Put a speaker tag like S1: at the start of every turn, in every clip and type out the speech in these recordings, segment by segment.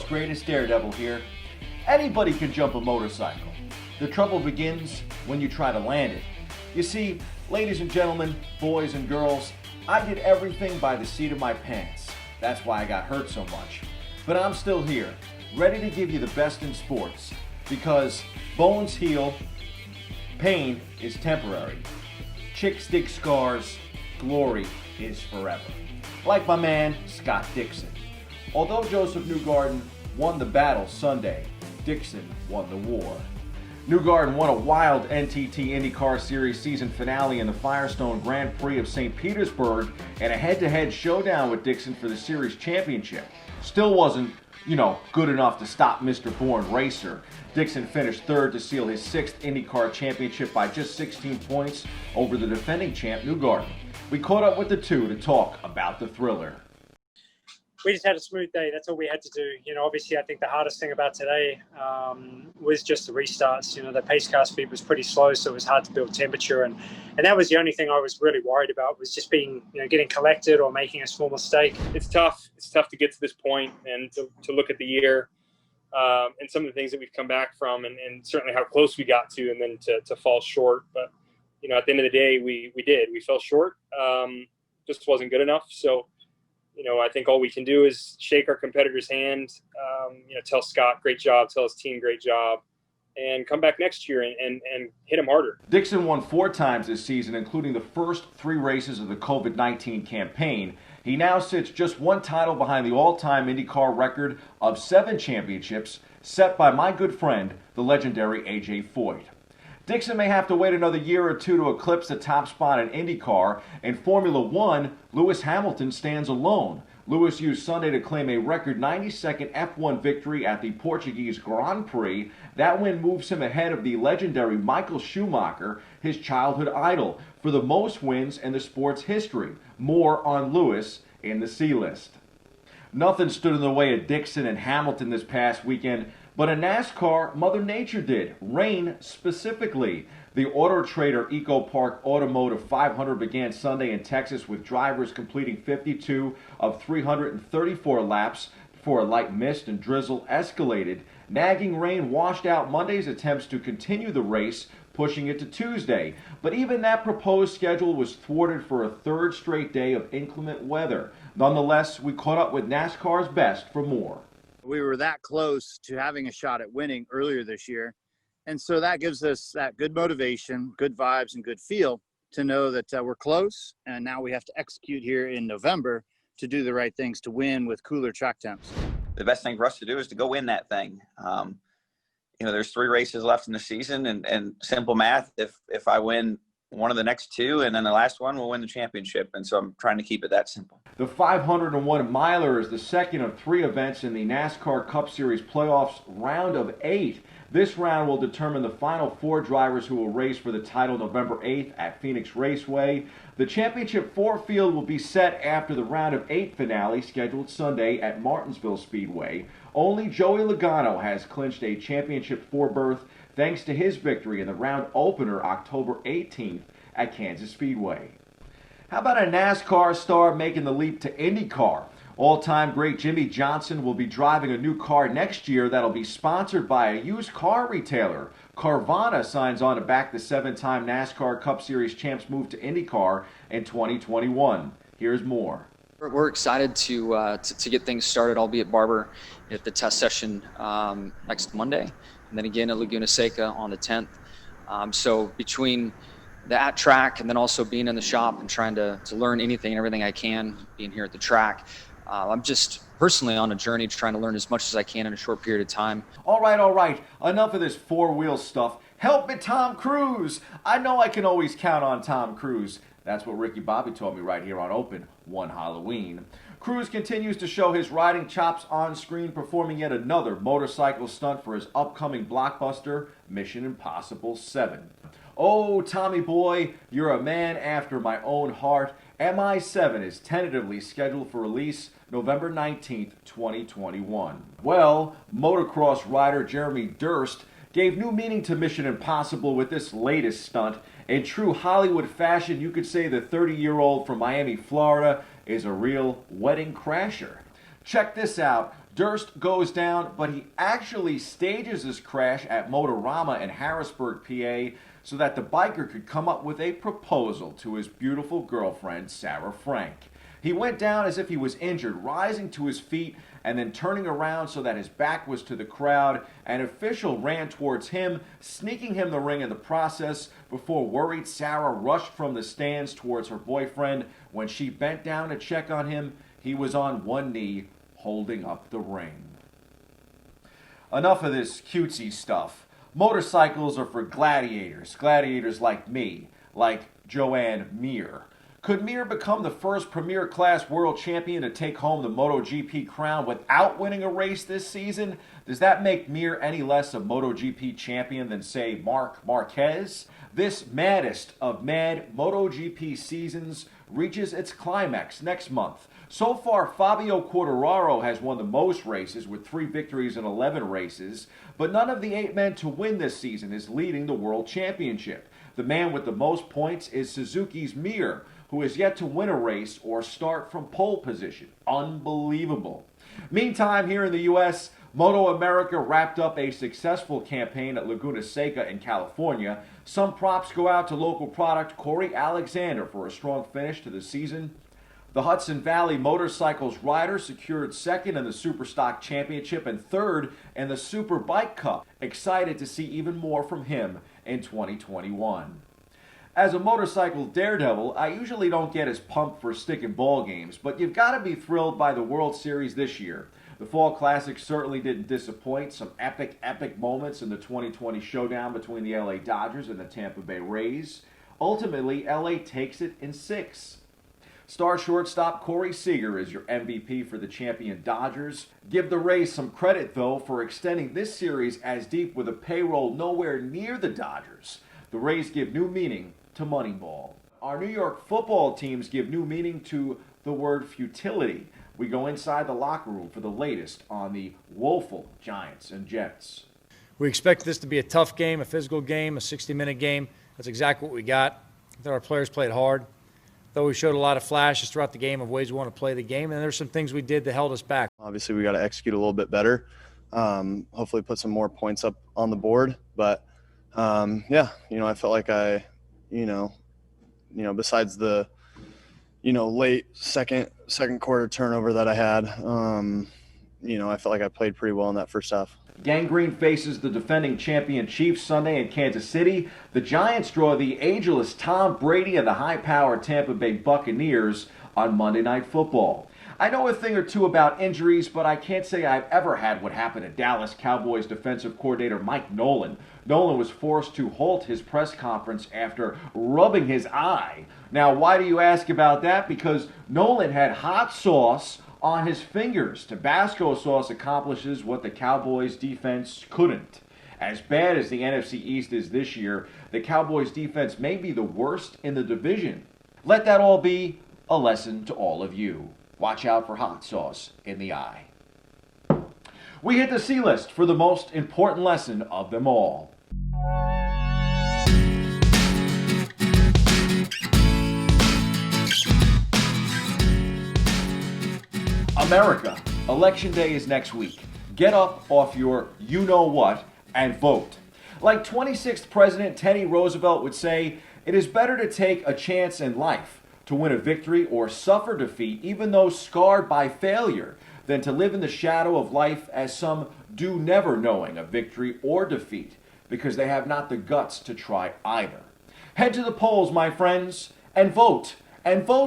S1: world's greatest daredevil here. Anybody can jump a motorcycle. The trouble begins when you try to land it. You see, ladies and gentlemen, boys and girls, I did everything by the seat of my pants. That's why I got hurt so much. But I'm still here, ready to give you the best in sports. Because bones heal, pain is temporary. Chicks dig scars, glory is forever. Like my man, Scott Dixen. Although Joseph Newgarden won the battle Sunday, Dixen won the war. Newgarden won a wild NTT IndyCar Series season finale in the Firestone Grand Prix of St. Petersburg and a head-to-head showdown with Dixen for the series championship. Still wasn't, good enough to stop Mr. Born Racer. Dixen finished third to seal his 6th IndyCar Championship by just 16 points over the defending champ Newgarden. We caught up with the two to talk about the thriller.
S2: We just had a smooth day. That's all we had to do. Obviously, I think the hardest thing about today was just the restarts. The pace car speed was pretty slow, so it was hard to build temperature. And that was the only thing I was really worried about, was just being, getting collected or making a small mistake.
S3: It's tough. It's tough to get to this point and to look at the year and some of the things that we've come back from and certainly how close we got to and then to fall short. But, at the end of the day, we did. We fell short. Just wasn't good enough. So, I think all we can do is shake our competitor's hand, tell Scott, great job, tell his team, great job, and come back next year and hit him harder.
S1: Dixen won 4 times this season, including the first 3 races of the COVID-19 campaign. He now sits just 1 title behind the all-time IndyCar record of 7 championships, set by my good friend, the legendary A.J. Foyt. Dixen may have to wait another year or 2 to eclipse the top spot in IndyCar. In Formula One, Lewis Hamilton stands alone. Lewis used Sunday to claim a record 92nd F1 victory at the Portuguese Grand Prix. That win moves him ahead of the legendary Michael Schumacher, his childhood idol, for the most wins in the sport's history. More on Lewis in the C-list. Nothing stood in the way of Dixen and Hamilton this past weekend, but in NASCAR, Mother Nature did. Rain specifically. The Auto Trader Eco Park Automotive 500 began Sunday in Texas with drivers completing 52 of 334 laps before a light mist and drizzle escalated. Nagging rain washed out Monday's attempts to continue the race, pushing it to Tuesday. But even that proposed schedule was thwarted for a 3rd straight day of inclement weather. Nonetheless, we caught up with NASCAR's best for more.
S4: We were that close to having a shot at winning earlier this year. And so that gives us that good motivation, good vibes, and good feel to know that we're close. And now we have to execute here in November to do the right things to win with cooler track temps.
S5: The best thing for us to do is to go win that thing. There's 3 races left in the season and simple math. If I win one of the next 2 and then the last one, we'll win the championship. And so I'm trying to keep it that simple.
S1: The 501 miler is the second of 3 events in the NASCAR Cup Series playoffs round of 8. This round will determine the final 4 drivers who will race for the title November 8th at Phoenix Raceway. The championship 4 field will be set after the round of 8 finale scheduled Sunday at Martinsville Speedway. Only Joey Logano has clinched a championship 4 berth thanks to his victory in the round opener October 18th at Kansas Speedway. How about a NASCAR star making the leap to IndyCar? All-time great Jimmy Johnson will be driving a new car next year that'll be sponsored by a used car retailer. Carvana signs on to back the 7-time NASCAR Cup Series champs move to IndyCar in 2021. Here's more.
S6: We're excited to get things started. I'll be at Barber at the test session next Monday, and then again at Laguna Seca on the 10th. So between the at track and then also being in the shop and trying to learn anything and everything I can, being here at the track, I'm just personally on a journey trying to learn as much as I can in a short period of time.
S1: All right. Enough of this 4-wheel stuff. Help me, Tom Cruise. I know I can always count on Tom Cruise. That's what Ricky Bobby told me right here on Open one Halloween. Cruise continues to show his riding chops on screen, performing yet another motorcycle stunt for his upcoming blockbuster, Mission Impossible 7. Oh, Tommy boy, you're a man after my own heart. MI7 is tentatively scheduled for release November 19th, 2021. Well, motocross rider Jeremy Durst gave new meaning to Mission Impossible with this latest stunt. In true Hollywood fashion, you could say the 30-year-old from Miami, Florida is a real wedding crasher. Check this out. Durst goes down, but he actually stages his crash at Motorama in Harrisburg, PA, so that the biker could come up with a proposal to his beautiful girlfriend, Sarah Frank. He went down as if he was injured, rising to his feet and then turning around so that his back was to the crowd. An official ran towards him, sneaking him the ring in the process before worried Sarah rushed from the stands towards her boyfriend. When she bent down to check on him, he was on one knee, holding up the ring. Enough of this cutesy stuff. Motorcycles are for gladiators like me, like Joanne Mir. Could Mir become the first Premier Class world champion to take home the MotoGP crown without winning a race this season? Does that make Mir any less a MotoGP champion than, say, Marc Marquez? This maddest of mad MotoGP seasons reaches its climax next month. So far, Fabio Quartararo has won the most races with 3 victories in 11 races, but none of the 8 men to win this season is leading the World Championship. The man with the most points is Suzuki's Mir, who has yet to win a race or start from pole position. Unbelievable. Meantime, here in the U.S., Moto America wrapped up a successful campaign at Laguna Seca in California. Some props go out to local product Corey Alexander for a strong finish to the season. The Hudson Valley Motorcycles rider secured 2nd in the Superstock Championship and 3rd in the Superbike Cup. Excited to see even more from him in 2021. As a motorcycle daredevil, I usually don't get as pumped for stick and ball games, but you've got to be thrilled by the World Series this year. The Fall Classic certainly didn't disappoint. Some epic moments in the 2020 showdown between the LA Dodgers and the Tampa Bay Rays. Ultimately, LA takes it in 6. Star shortstop Corey Seager is your MVP for the champion Dodgers. Give the Rays some credit, though, for extending this series as deep with a payroll nowhere near the Dodgers. The Rays give new meaning to Moneyball. Our New York football teams give new meaning to the word futility. We go inside the locker room for the latest on the woeful Giants and Jets.
S7: We expect this to be a tough game, a physical game, a 60-minute game. That's exactly what we got. I thought our players played hard. Though we showed a lot of flashes throughout the game of ways we want to play the game, and there's some things we did that held us back.
S8: Obviously, we got to execute a little bit better. Hopefully put some more points up on the board. But, yeah, I felt like besides the, late second quarter turnover that I had, I felt like I played pretty well in that first half.
S1: Gangrene faces the defending champion Chiefs Sunday in Kansas City. The Giants draw the ageless Tom Brady and the high-powered Tampa Bay Buccaneers on Monday Night Football. I know a thing or two about injuries, but I can't say I've ever had what happened to Dallas Cowboys defensive coordinator Mike Nolan. Nolan was forced to halt his press conference after rubbing his eye. Now, why do you ask about that? Because Nolan had hot sauce on his fingers. Tabasco sauce accomplishes what the Cowboys defense couldn't. As bad as the NFC East is this year, the Cowboys defense may be the worst in the division. Let that all be a lesson to all of you. Watch out for hot sauce in the eye. We hit the C list for the most important lesson of them all. America, Election Day is next week. Get up off your you-know-what and vote. Like 26th President Teddy Roosevelt would say, it is better to take a chance in life, to win a victory or suffer defeat, even though scarred by failure, than to live in the shadow of life as some do, never knowing a victory or defeat, because they have not the guts to try either. Head to the polls, my friends, and vote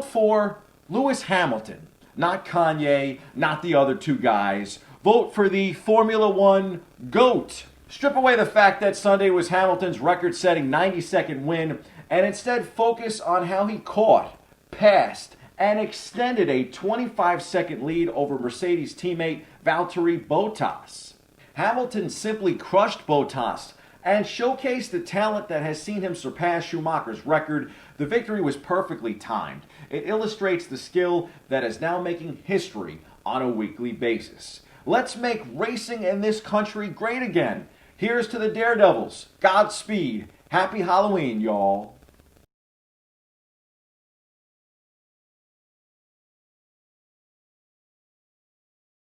S1: for Lewis Hamilton. Not Kanye, not the other 2 guys. Vote for the Formula One GOAT. Strip away the fact that Sunday was Hamilton's record-setting 90-second win and instead focus on how he caught, passed, and extended a 25-second lead over Mercedes teammate Valtteri Bottas. Hamilton simply crushed Bottas and showcased the talent that has seen him surpass Schumacher's record. The victory was perfectly timed. It illustrates the skill that is now making history on a weekly basis. Let's make racing in this country great again. Here's to the Daredevils. Godspeed. Happy Halloween, y'all.